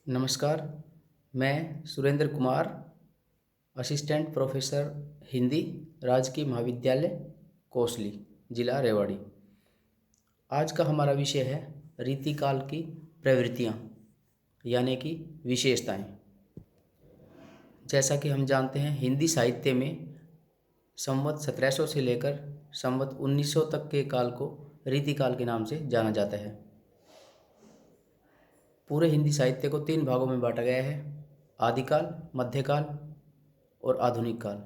नमस्कार। मैं Surendra Kumar, assistant professor Hindi, राजकीय महाविद्यालय कोसली, जिला रेवाड़ी। आज का हमारा विषय है रीतिकाल की प्रवृत्तियाँ, यानी कि विशेषताएं। जैसा कि हम जानते हैं, हिंदी साहित्य में संवत 1700 से लेकर संवत 1900 तक के काल को रीतिकाल के नाम से जाना जाता है। पूरे हिंदी साहित्य को 3 भागों में बांटा गया है: आदिकाल, मध्यकाल और आधुनिक काल।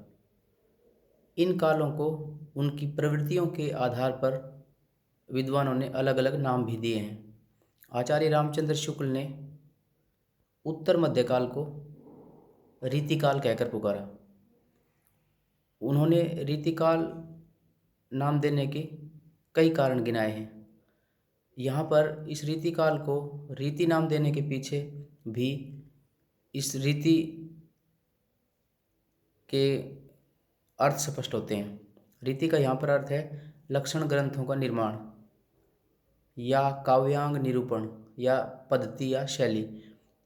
इन कालों को उनकी प्रवृत्तियों के आधार पर विद्वानों ने अलग अलग नाम भी दिए हैं। आचार्य रामचंद्र शुक्ल ने उत्तर मध्यकाल को रीतिकाल कहकर पुकारा। उन्होंने रीतिकाल नाम देने के कई कारण गिनाए हैं। यहाँ पर इस रीतिकाल को रीति नाम देने के पीछे भी इस रीति के अर्थ स्पष्ट होते हैं। रीति का यहाँ पर अर्थ है लक्षण ग्रंथों का निर्माण या काव्यांग निरूपण या पद्धति या शैली।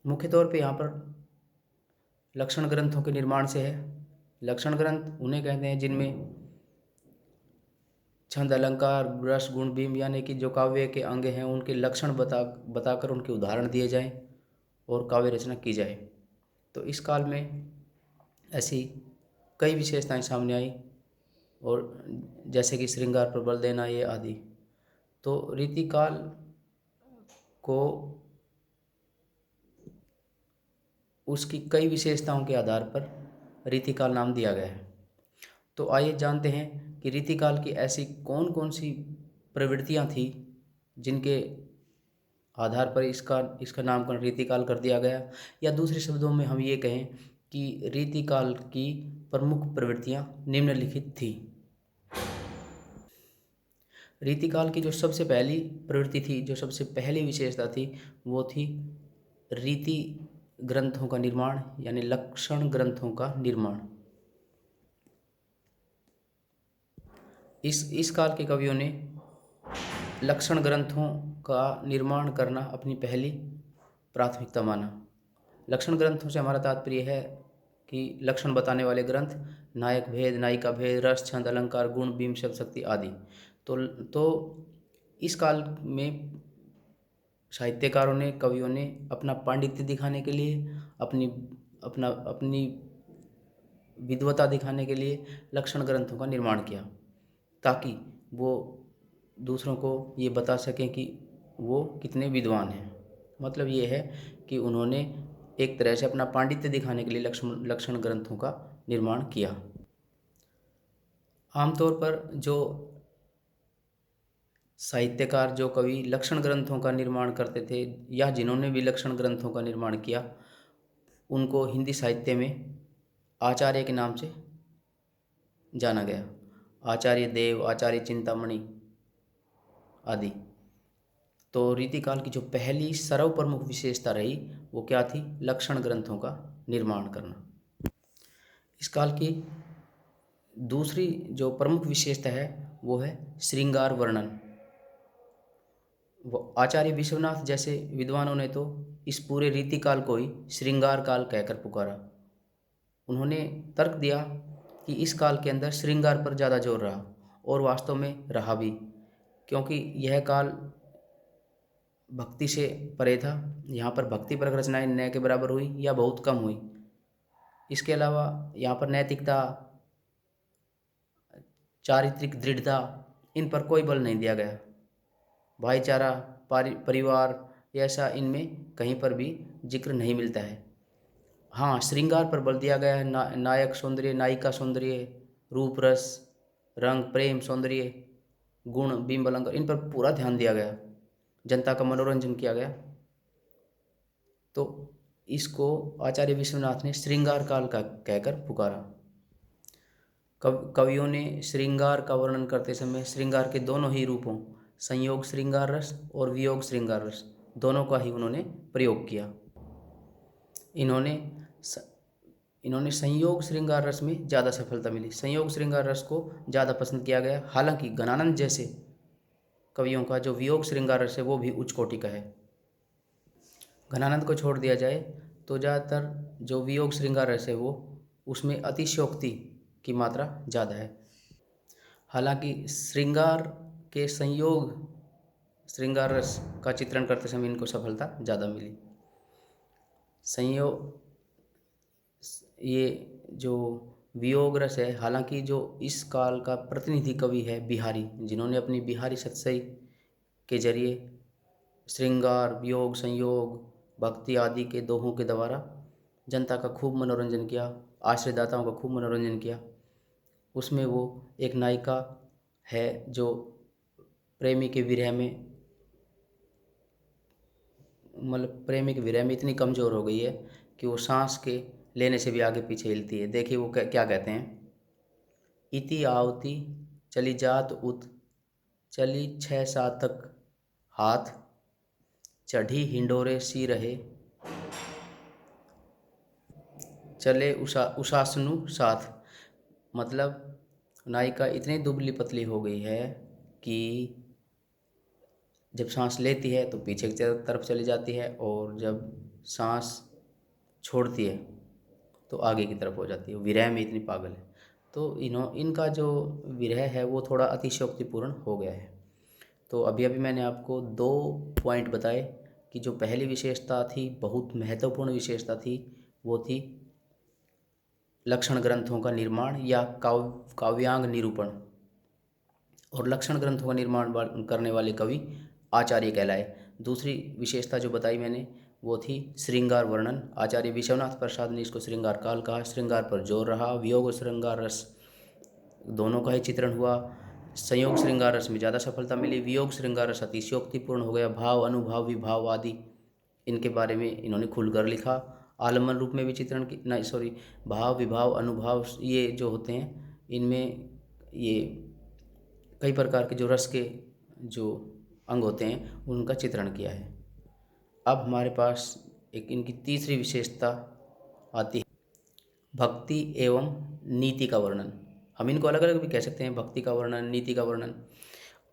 मुख्य तौर पे यहाँ पर लक्षण ग्रंथों के निर्माण से है। लक्षण ग्रंथ उन्हें कहते हैं जिनमें छंद, अलंकार, रस, गुण, बिंब यानी कि जो काव्य के अंग हैं उनके लक्षण बताकर उनके उदाहरण दिए जाएं और काव्य रचना की जाए। तो इस काल में ऐसी कई विशेषताएं सामने आई, और जैसे कि श्रृंगार पर बल देना, ये आदि। तो रीतिकाल को उसकी कई विशेषताओं के आधार पर रीतिकाल नाम दिया गया है। तो आइए जानते हैं कि रीतिकाल की ऐसी कौन कौन सी प्रवृत्तियां थी जिनके आधार पर इसका नामकरण रीतिकाल कर दिया गया, या दूसरे शब्दों में हम ये कहें कि रीतिकाल की प्रमुख प्रवृत्तियां निम्नलिखित थी। रीतिकाल की जो सबसे पहली प्रवृत्ति थी, जो सबसे पहली विशेषता थी, वो थी रीति ग्रंथों का निर्माण, यानी लक्षण ग्रंथों का निर्माण। इस काल के कवियों ने लक्षण ग्रंथों का निर्माण करना अपनी पहली प्राथमिकता माना। लक्षण ग्रंथों से हमारा तात्पर्य है कि लक्षण बताने वाले ग्रंथ, नायक भेद, नायिका भेद, रस, छंद, अलंकार, गुण, बिंब, शब्द, शक्ति आदि। तो इस काल में साहित्यकारों ने, कवियों ने अपना पांडित्य दिखाने के लिए, अपनी विद्वता दिखाने के लिए लक्षण ग्रंथों का निर्माण किया, ताकि वो दूसरों को ये बता सकें कि वो कितने विद्वान हैं। मतलब ये है कि उन्होंने एक तरह से अपना पांडित्य दिखाने के लिए लक्षण ग्रंथों का निर्माण किया। आमतौर पर जो साहित्यकार, जो कवि लक्षण ग्रंथों का निर्माण करते थे, या जिन्होंने भी लक्षण ग्रंथों का निर्माण किया, उनको हिंदी साहित्य में आचार्य के नाम से जाना गया। आचार्य देव, आचार्य चिंतामणि आदि। तो रीतिकाल की जो पहली सर्वप्रमुख विशेषता रही वो क्या थी? लक्षण ग्रंथों का निर्माण करना। इस काल की दूसरी जो प्रमुख विशेषता है वो है श्रृंगार वर्णन। वो आचार्य विश्वनाथ जैसे विद्वानों ने तो इस पूरे रीतिकाल को ही श्रृंगार काल कहकर पुकारा। उन्होंने तर्क दिया कि इस काल के अंदर श्रृंगार पर ज़्यादा जोर रहा, और वास्तव में रहा भी, क्योंकि यह काल भक्ति से परे था। यहाँ पर भक्ति परक रचनाएं न के बराबर हुई या बहुत कम हुई। इसके अलावा यहाँ पर नैतिकता, चारित्रिक दृढ़ता, इन पर कोई बल नहीं दिया गया। भाईचारा, परिवार, ऐसा इनमें कहीं पर भी जिक्र नहीं मिलता है। हाँ, श्रृंगार पर बल दिया गया है। नायक सौंदर्य, नायिका सौंदर्य, रूप, रस, रंग, प्रेम, सौंदर्य, गुण, बिंब, अलंकार, इन पर पूरा ध्यान दिया गया। जनता का मनोरंजन किया गया। तो इसको आचार्य विश्वनाथ ने श्रृंगार काल का कहकर पुकारा। कवियों ने श्रृंगार का वर्णन करते समय श्रृंगार के दोनों ही रूपों, संयोग श्रृंगार रस और वियोग श्रृंगार रस, दोनों का ही उन्होंने प्रयोग किया। इन्होंने संयोग श्रृंगार रस में ज़्यादा सफलता मिली। संयोग श्रृंगार रस को ज़्यादा पसंद किया गया। हालांकि गणानंद जैसे कवियों का जो वियोग श्रृंगार रस है वो भी उच्च कोटि का है। घनानंद को छोड़ दिया जाए तो ज़्यादातर जो वियोग श्रृंगार रस है वो उसमें अतिशयोक्ति की मात्रा ज़्यादा है। हालांकि श्रृंगार के संयोग श्रृंगार रस का चित्रण करते समय इनको सफलता ज़्यादा मिली। संयोग ये जो वियोग रस है, हालांकि जो इस काल का प्रतिनिधि कवि है बिहारी, जिन्होंने अपनी बिहारी सतसई के जरिए श्रृंगार, वियोग, संयोग, भक्ति आदि के दोहों के द्वारा जनता का खूब मनोरंजन किया, आश्रयदाताओं का खूब मनोरंजन किया। उसमें वो एक नायिका है जो प्रेमी के विरह में प्रेमी के विरह में इतनी कमज़ोर हो गई है कि वो सांस के लेने से भी आगे पीछे हिलती है। देखिए वो क्या कहते हैं। इति आवती चली जात उत, चली 6-7 तक हाथ, चढ़ी हिंडोरे सी रहे, चले उषासनु साथ। मतलब नायिका इतनी दुबली पतली हो गई है कि जब सांस लेती है तो पीछे की तरफ चली जाती है और जब सांस छोड़ती है तो आगे की तरफ हो जाती है। विरह में इतनी पागल है। तो इनका जो विरह है वो थोड़ा अतिशयोक्तिपूर्ण हो गया है। तो अभी मैंने आपको 2 पॉइंट बताए कि जो पहली विशेषता थी, बहुत महत्वपूर्ण विशेषता थी, वो थी लक्षण ग्रंथों का निर्माण या काव्यांग निरूपण। और लक्षण ग्रंथों का निर्माण करने वाले कवि आचार्य कहलाए। दूसरी विशेषता जो बताई मैंने वो थी श्रृंगार वर्णन। आचार्य विश्वनाथ प्रसाद ने इसको श्रृंगार काल कहा। श्रृंगार पर जोर रहा। वियोग और श्रृंगार रस दोनों का ही चित्रण हुआ। संयोग श्रृंगार रस में ज़्यादा सफलता मिली। वियोग श्रृंगार रस अतिशयोक्तिपूर्ण हो गया। भाव, अनुभाव, विभाव आदि इनके बारे में इन्होंने खुलकर लिखा। आलम्बन रूप में भी चित्रण की भाव, विभाव, अनुभाव ये जो होते हैं इनमें ये कई प्रकार के जो रस के जो अंग होते हैं उनका चित्रण किया है। अब हमारे पास एक इनकी तीसरी विशेषता आती है भक्ति एवं नीति का वर्णन। हम इनको अलग अलग भी कह सकते हैं, भक्ति का वर्णन, नीति का वर्णन।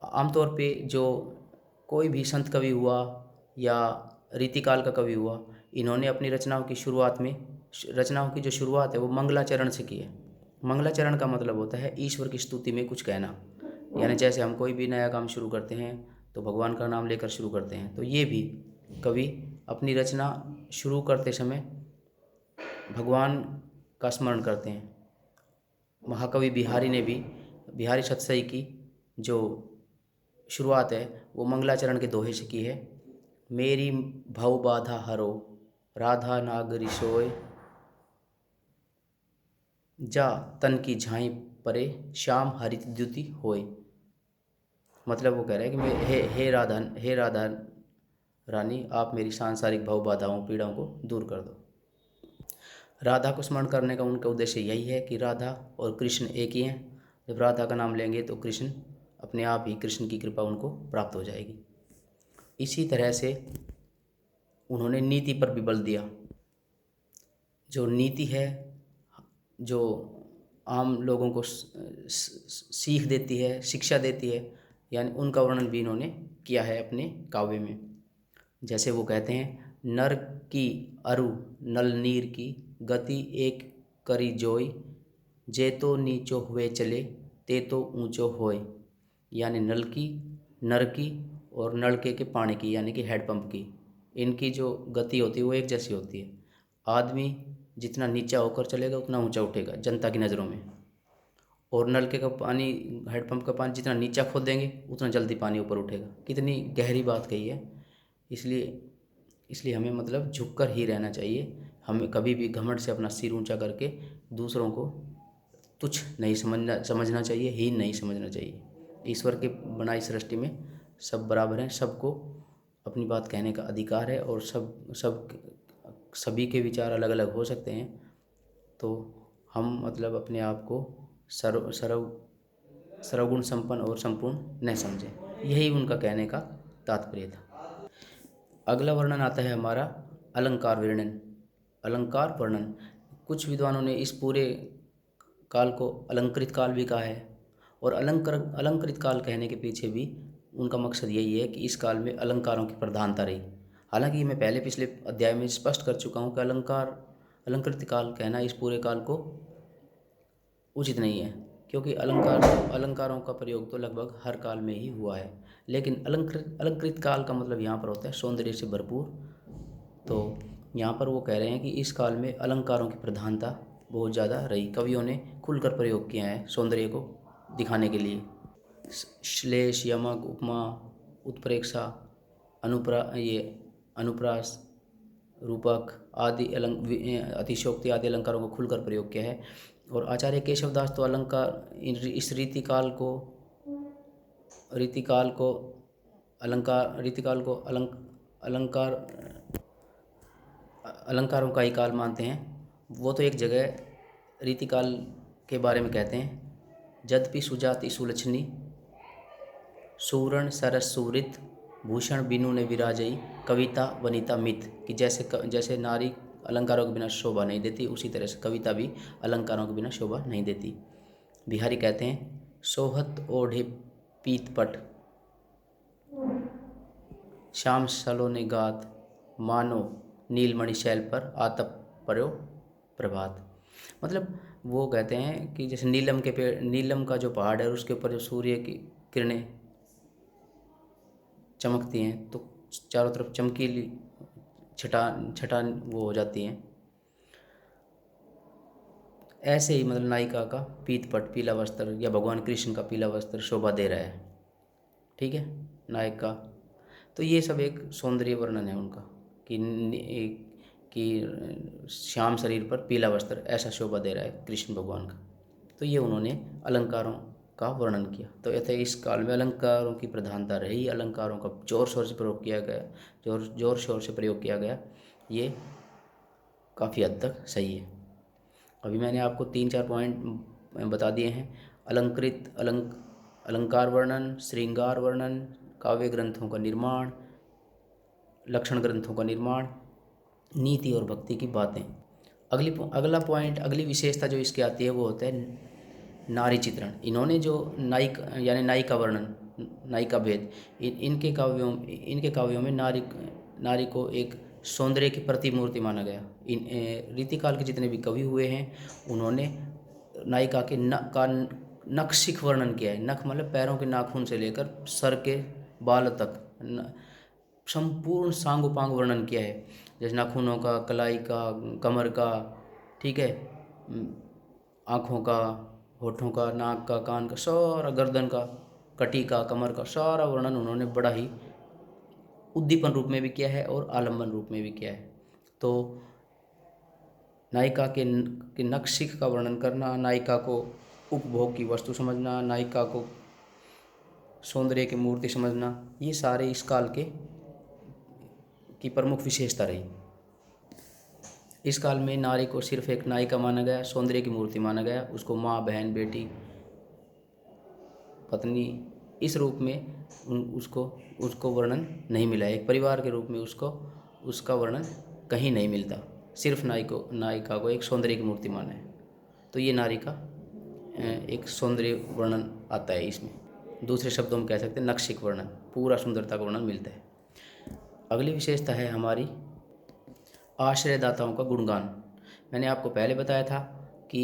आमतौर पे जो कोई भी संत कवि हुआ या रीतिकाल का कवि हुआ, इन्होंने अपनी रचनाओं की शुरुआत में रचनाओं की जो शुरुआत है वो मंगलाचरण से की है। मंगलाचरण का मतलब होता है ईश्वर की स्तुति में कुछ कहना। यानी जैसे हम कोई भी नया काम शुरू करते हैं तो भगवान का नाम लेकर शुरू करते हैं, तो ये भी कवि अपनी रचना शुरू करते समय भगवान का स्मरण करते हैं। महाकवि बिहारी ने भी बिहारी सतसई की जो शुरुआत है वो मंगलाचरण के दोहे से की है। मेरी भव बाधा हरो, राधा नागरी सोए, जा तन की झाई परे, श्याम हरित द्युति होए। मतलब वो कह रहे हैं कि हे राधा रानी, आप मेरी सांसारिक भव बाधाओं पीड़ाओं को दूर कर दो। राधा को स्मरण करने का उनका उद्देश्य यही है कि राधा और कृष्ण एक ही हैं। जब राधा का नाम लेंगे तो कृष्ण अपने आप ही, कृष्ण की कृपा उनको प्राप्त हो जाएगी। इसी तरह से उन्होंने नीति पर भी बल दिया। जो नीति है, जो आम लोगों को सीख देती है, शिक्षा देती है, यानी उनका वर्णन भी इन्होंने किया है अपने काव्य में। जैसे वो कहते हैं, नर की अरु नल नीर की, गति एक करी जोई, जे तो नीचो हुए चले, ते तो ऊंचो होए। यानी नल की, नर की और नलके के पानी की यानी कि हैंडपंप की, इनकी जो गति होती है वो एक जैसी होती है। आदमी जितना नीचा होकर चलेगा उतना ऊंचा उठेगा जनता की नज़रों में, और नलके का पानी, हैंडपंप का पानी जितना नीचा खोद देंगे उतना जल्दी पानी ऊपर उठेगा। कितनी गहरी बात कही है। इसलिए हमें मतलब झुककर ही रहना चाहिए। हमें कभी भी घमंड से अपना सिर ऊंचा करके दूसरों को तुच्छ नहीं समझना चाहिए, हीन नहीं समझना चाहिए। ईश्वर के बनाई सृष्टि में सब बराबर हैं, सबको अपनी बात कहने का अधिकार है, और सभी के विचार अलग अलग हो सकते हैं। तो हम मतलब अपने आप को सर्वगुण संपन्न और संपूर्ण न समझें। यही उनका कहने का तात्पर्य था। अगला वर्णन आता है हमारा अलंकार वर्णन। अलंकार वर्णन, कुछ विद्वानों ने इस पूरे काल को अलंकृत काल भी कहा है, और अलंकृत काल कहने के पीछे भी उनका मकसद यही है कि इस काल में अलंकारों की प्रधानता रही। हालांकि मैं पहले पिछले अध्याय में स्पष्ट कर चुका हूँ कि अलंकृत काल कहना इस पूरे काल को उचित नहीं है, क्योंकि अलंकारों का प्रयोग तो लगभग हर काल में ही हुआ है। लेकिन अलंकृत काल का मतलब यहाँ पर होता है सौंदर्य से भरपूर। तो यहाँ पर वो कह रहे हैं कि इस काल में अलंकारों की प्रधानता बहुत ज़्यादा रही। कवियों ने खुलकर प्रयोग किया है सौंदर्य को दिखाने के लिए। श्लेष, यमक, उपमा, उत्प्रेक्षा, अनुप्रास, रूपक आदि अतिशयोक्ति आदि अलंकारों को खुलकर प्रयोग किया है। और आचार्य केशवदास तो इस रीतिकाल अलंकार अलंकारों का ही काल मानते हैं। वो तो एक जगह रीतिकाल के बारे में कहते हैं, यद्यपि सुजाति सुलक्षणी सुवर्ण सरस सुवृत भूषण बिनु ने विराजई कविता वनिता मित, कि जैसे नारी अलंकारों के बिना शोभा नहीं देती, उसी तरह से कविता भी अलंकारों के बिना शोभा नहीं देती। बिहारी कहते हैं, सोहत ओढ़े पीतपट श्याम सलोने गात मानो नीलमणि शैल पर आतप पर्यो प्रभात। मतलब वो कहते हैं कि जैसे नीलम का जो पहाड़ है उसके ऊपर जो सूर्य की किरणें चमकती हैं तो चारों तरफ चमकीली छटान वो हो जाती हैं। ऐसे ही मतलब नायिका का पीतपट पीला वस्त्र या भगवान कृष्ण का पीला वस्त्र शोभा दे रहा है, ठीक है, नायक का। तो ये सब एक सौंदर्य वर्णन है उनका कि श्याम शरीर पर पीला वस्त्र ऐसा शोभा दे रहा है कृष्ण भगवान का। तो ये उन्होंने अलंकारों का वर्णन किया। तो यथा इस काल में अलंकारों की प्रधानता रही, अलंकारों का जोर शोर से प्रयोग किया गया, जोर शोर से प्रयोग किया गया, ये काफ़ी हद तक सही है। अभी मैंने आपको 3-4 पॉइंट बता दिए हैं। अलंकार वर्णन, श्रृंगार वर्णन, काव्य ग्रंथों का निर्माण, लक्षण ग्रंथों का निर्माण, नीति और भक्ति की बातें। अगला पॉइंट, अगली विशेषता जो इसकी आती है वो होता है नारी चित्रण। इन्होंने जो नायिका वर्णन, नायिका भेद, इनके काव्यों में नारी को एक सौंदर्य की प्रतिमूर्ति माना गया। इन रीतिकाल के जितने भी कवि हुए हैं उन्होंने नायिका के नखशिख वर्णन किया है। नख मतलब पैरों के नाखून से लेकर सर के बाल तक संपूर्ण सांगोपांग वर्णन किया है। जैसे नाखूनों का, कलाई का, कमर का, ठीक है, आँखों का, होठों का, नाक का, कान का, सारा, गर्दन का, कटी का, कमर का, सारा वर्णन उन्होंने बड़ा ही उद्दीपन रूप में भी किया है और आलम्बन रूप में भी किया है। तो नायिका के नखशिख का वर्णन करना, नायिका को उपभोग की वस्तु समझना, नायिका को सौंदर्य की मूर्ति समझना, ये सारे इस काल की प्रमुख विशेषता रही। इस काल में नारी को सिर्फ एक नायिका माना गया, सौंदर्य की मूर्ति माना गया, उसको माँ, बहन, बेटी, पत्नी इस रूप में उसको वर्णन नहीं मिला। एक परिवार के रूप में उसका वर्णन कहीं नहीं मिलता। सिर्फ नायिका को एक सौंदर्य की मूर्ति माना है। तो ये नारी का एक सौंदर्य वर्णन आता है इसमें। दूसरे शब्दों में कह सकते हैं नखशिख वर्णन, पूरा सुंदरता का वर्णन मिलता है। अगली विशेषता है हमारी आश्रयदाताओं का गुणगान। मैंने आपको पहले बताया था कि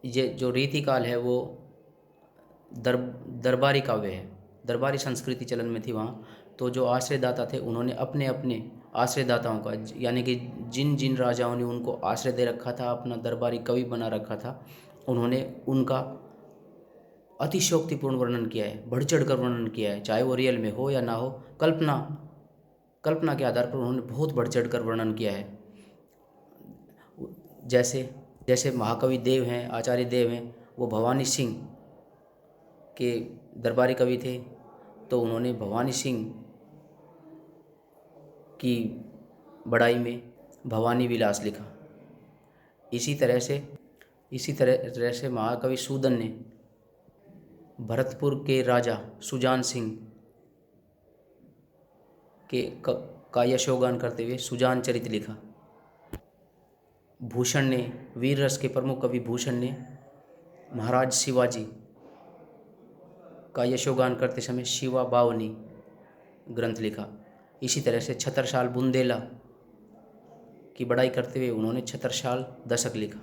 ये जो रीतिकाल है वो दरबारी काव्य है, दरबारी संस्कृति चलन में थी वहाँ। तो जो आश्रयदाता थे उन्होंने अपने अपने आश्रयदाताओं का, यानी कि जिन जिन राजाओं ने उनको आश्रय दे रखा था, अपना दरबारी कवि बना रखा था, उन्होंने उनका अतिशयोक्तिपूर्ण वर्णन किया है, बढ़ चढ़ कर वर्णन किया है, चाहे वो रियल में हो या ना हो। कल्पना के आधार पर उन्होंने बहुत बढ़ चढ़ कर वर्णन किया है। जैसे महाकवि देव हैं, आचार्य देव हैं, वो भवानी सिंह के दरबारी कवि थे, तो उन्होंने भवानी सिंह की बड़ाई में भवानी विलास लिखा। इसी तरह से महाकवि सूदन ने भरतपुर के राजा सुजान सिंह का यशोगान करते हुए सुजान चरित लिखा। भूषण ने, वीर रस के प्रमुख कवि भूषण ने महाराज शिवाजी का यशोगान करते समय शिवा बावनी ग्रंथ लिखा। इसी तरह से छत्रसाल बुंदेला की बड़ाई करते हुए उन्होंने छत्रसाल दशक लिखा।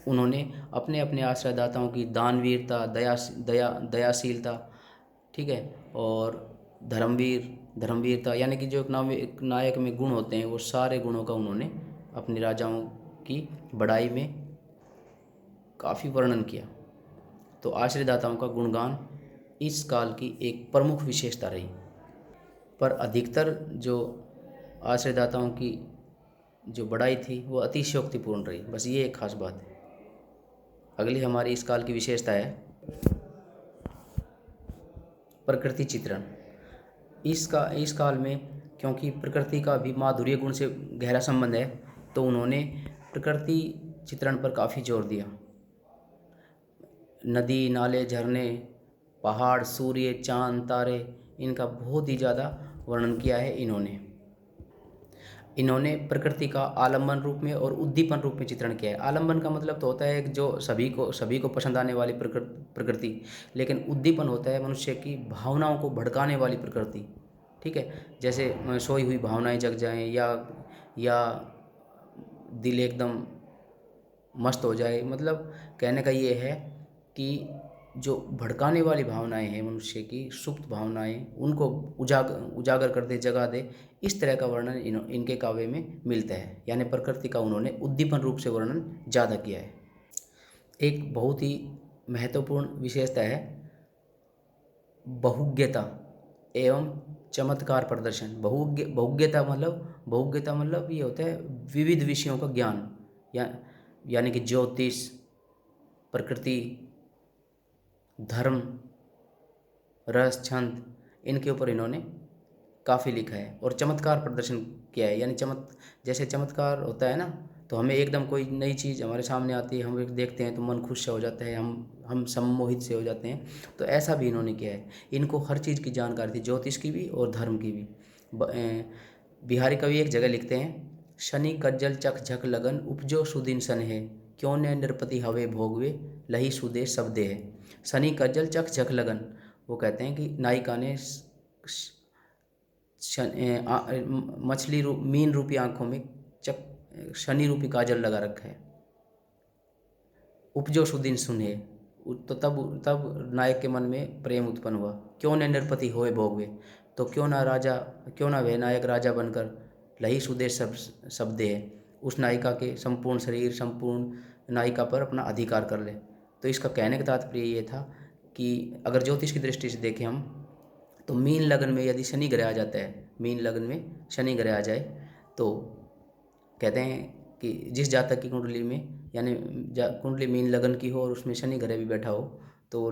उन्होंने अपने अपने आश्रयदाताओं की दानवीरता, दयाशीलता, ठीक है, और धर्मवीरता, यानी कि जो एक नायक में गुण होते हैं, वो सारे गुणों का उन्होंने अपने राजाओं की बड़ाई में काफ़ी वर्णन किया। तो आश्रयदाताओं का गुणगान इस काल की एक प्रमुख विशेषता रही। पर अधिकतर जो आश्रयदाताओं की जो बड़ाई थी वो अतिशयोक्तिपूर्ण रही, बस ये एक खास बात है। अगली हमारी इस काल की विशेषता है प्रकृति चित्रण। इस काल में क्योंकि प्रकृति का भी माधुर्य गुण से गहरा संबंध है, तो उन्होंने प्रकृति चित्रण पर काफ़ी जोर दिया। नदी, नाले, झरने, पहाड़, सूर्य, चांद, तारे, इनका बहुत ही ज़्यादा वर्णन किया है इन्होंने प्रकृति का आलम्बन रूप में और उद्दीपन रूप में चित्रण किया है। आलम्बन का मतलब तो होता है कि जो सभी को पसंद आने वाली प्रकृति, लेकिन उद्दीपन होता है मनुष्य की भावनाओं को भड़काने वाली प्रकृति, ठीक है। जैसे सोई हुई भावनाएं जग जाएं, या दिल एकदम मस्त हो जाए। मतलब कहने का ये है कि जो भड़काने वाली भावनाएं हैं मनुष्य की, सुप्त भावनाएं, उनको उजागर कर दे, जगा दे, इस तरह का वर्णन इनके काव्य में मिलता है। यानी प्रकृति का उन्होंने उद्दीपन रूप से वर्णन ज़्यादा किया है। एक बहुत ही महत्वपूर्ण विशेषता है बहुज्ञता एवं चमत्कार प्रदर्शन। बहुज्ञता मतलब ये होता है विविध विषयों का ज्ञान, यानी कि ज्योतिष, प्रकृति, धर्म, रस, छंद, इनके ऊपर इन्होंने काफ़ी लिखा है। और चमत्कार प्रदर्शन किया है, यानी जैसे चमत्कार होता है ना, तो हमें एकदम कोई नई चीज़ हमारे सामने आती है, हम एक देखते हैं तो मन खुश से हो जाता है, हम सम्मोहित से हो जाते हैं। तो ऐसा भी इन्होंने किया है। इनको हर चीज़ की जानकारी थी, ज्योतिष की भी और धर्म की भी। बिहारी कवि एक जगह लिखते हैं, शनि कज्जल चक झक लगन उपजो सुदिन सन है, क्यों न नृपति हवे भोगवे लही सुदेश शब्दे है। शनि कज्जल चक झक लगन, वो कहते हैं कि नायिका ने मीन रूपी आंखों में शनि रूपी काजल लगा रखा है। उपजो सुदिन सुने, तो तब नायक के मन में प्रेम उत्पन्न हुआ। क्यों न नृपति होए भोगवे, तो क्यों ना वह नायक राजा बनकर लही सुदेश शब्दे है, उस नायिका के संपूर्ण शरीर, संपूर्ण नायिका पर अपना अधिकार कर ले। तो इसका कहने का तात्पर्य ये था कि अगर ज्योतिष की दृष्टि से देखें हम, तो मीन लगन में यदि शनि ग्रह आ जाता है, मीन लगन में शनि ग्रह आ जाए, तो कहते हैं कि जिस जातक की कुंडली में, यानी कुंडली मीन लगन की हो और उसमें शनि ग्रह भी बैठा हो, तो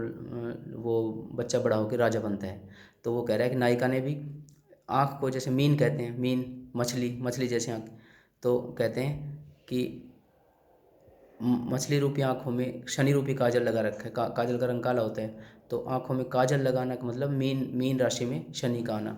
वो बच्चा बड़ा होकर राजा बनता है। तो वो कह रहा है कि नायिका ने भी आँख को, जैसे मीन कहते हैं, मीन मछली जैसे आँख, तो कहते हैं कि मछली रूपी आँखों में शनि रूपी काजल लगा रखा है। काजल का रंग काला होता है, तो आँखों में काजल लगाना का मतलब मीन राशि में शनि का आना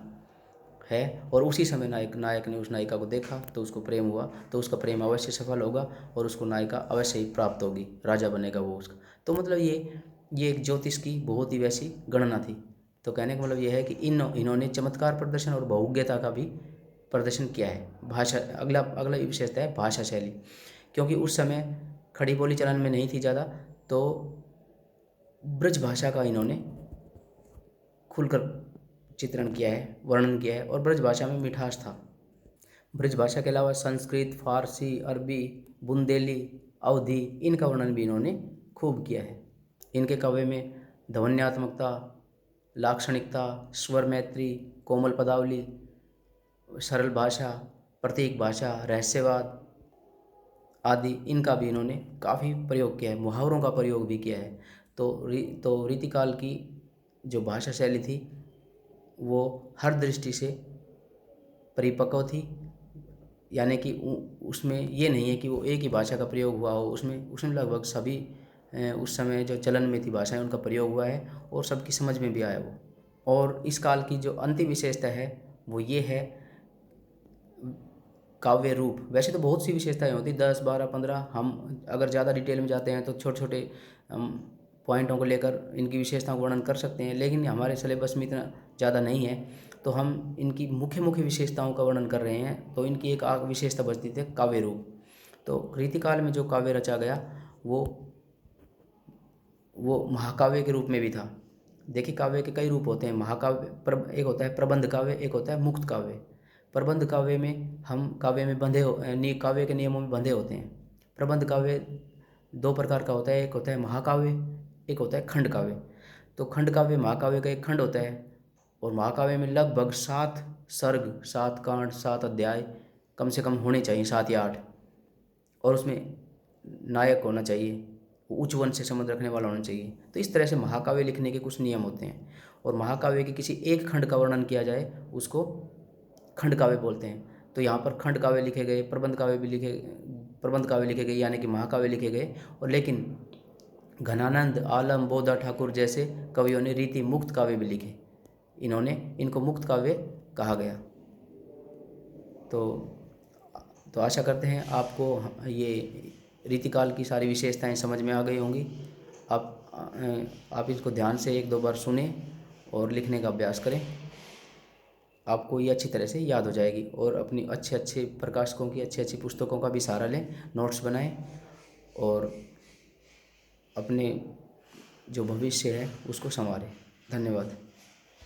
है। और उसी समय नायक ने उस नायिका को देखा, तो उसको प्रेम हुआ, तो उसका प्रेम अवश्य सफल होगा और उसको नायिका अवश्य ही प्राप्त होगी, राजा बनेगा वो उसका। तो मतलब ये एक ज्योतिष की बहुत ही वैसी गणना थी। तो कहने का मतलब ये है कि इन्होंने चमत्कार प्रदर्शन और बहुज्ञता का भी प्रदर्शन किया है। भाषा, अगला विशेषता है भाषा शैली। क्योंकि उस समय खड़ी बोली चलन में नहीं थी ज़्यादा, तो ब्रज भाषा का इन्होंने खुलकर चित्रण किया है, वर्णन किया है। और ब्रज भाषा में मिठास था। ब्रज भाषा के अलावा संस्कृत, फारसी, अरबी, बुंदेली, अवधी, इनका वर्णन भी इन्होंने खूब किया है। इनके काव्य में ध्वन्यात्मकता, लाक्षणिकता, स्वर मैत्री, कोमल पदावली, सरल भाषा, प्रतीक भाषा, रहस्यवाद आदि, इनका भी इन्होंने काफ़ी प्रयोग किया है। मुहावरों का प्रयोग भी किया है। तो रीतिकाल की जो भाषा शैली थी वो हर दृष्टि से परिपक्व थी। यानी कि उसमें ये नहीं है कि वो एक ही भाषा का प्रयोग हुआ हो, उसमें लगभग सभी उस समय जो चलन में थी भाषाएं, उनका प्रयोग हुआ है और सबकी समझ में भी आया वो। और इस काल की जो अंतिम विशेषता है वो ये है काव्य रूप। वैसे तो बहुत सी विशेषताएं होती, 10, 12, 15, हम अगर ज़्यादा डिटेल में जाते हैं तो छोटे छोटे पॉइंटों को लेकर इनकी विशेषताओं का वर्णन कर सकते हैं, लेकिन हमारे सिलेबस में इतना ज़्यादा नहीं है। तो हम इनकी मुख्य मुख्य विशेषताओं का वर्णन कर रहे हैं। तो इनकी एक विशेषता बचती थी काव्य रूप। तो रीतिकाल में जो काव्य रचा गया वो महाकाव्य के रूप में भी था। देखिए, काव्य के कई रूप होते हैं। महाकाव्य एक होता है प्रबंध काव्य, एक होता है मुक्त काव्य। प्रबंध काव्य में हम काव्य में काव्य के नियमों में बंधे होते हैं। प्रबंध काव्य दो प्रकार का होता है, एक होता है महाकाव्य, एक होता है खंड काव्य। तो खंड काव्य महाकाव्य का एक खंड होता है, और महाकाव्य में लगभग 7 सर्ग, 7 कांड, 7 अध्याय कम से कम होने चाहिए, 7 या 8। और उसमें नायक होना चाहिए, उच्च वंश से संबंध रखने वाला होना चाहिए। तो इस तरह से महाकाव्य लिखने के कुछ नियम होते हैं, और महाकाव्य के किसी एक खंड का वर्णन किया जाए उसको खंड काव्य बोलते हैं। तो यहाँ पर खंड काव्य लिखे गए, प्रबंध काव्य लिखे गए, यानी कि महाकाव्य लिखे गए। और लेकिन घनानंद, आलम, बोधा ठाकुर जैसे कवियों ने रीति मुक्त काव्य भी लिखे। इनको मुक्त काव्य कहा गया। तो आशा करते हैं आपको ये रीतिकाल की सारी विशेषताएं समझ में आ गई होंगी। आप इसको ध्यान से 1-2 बार सुने और लिखने का अभ्यास करें। आपको ये अच्छी तरह से याद हो जाएगी। और अपनी अच्छे प्रकाशकों की अच्छी पुस्तकों का भी सहारा लें, नोट्स बनाएं, और अपने जो भविष्य है उसको संवारें। धन्यवाद।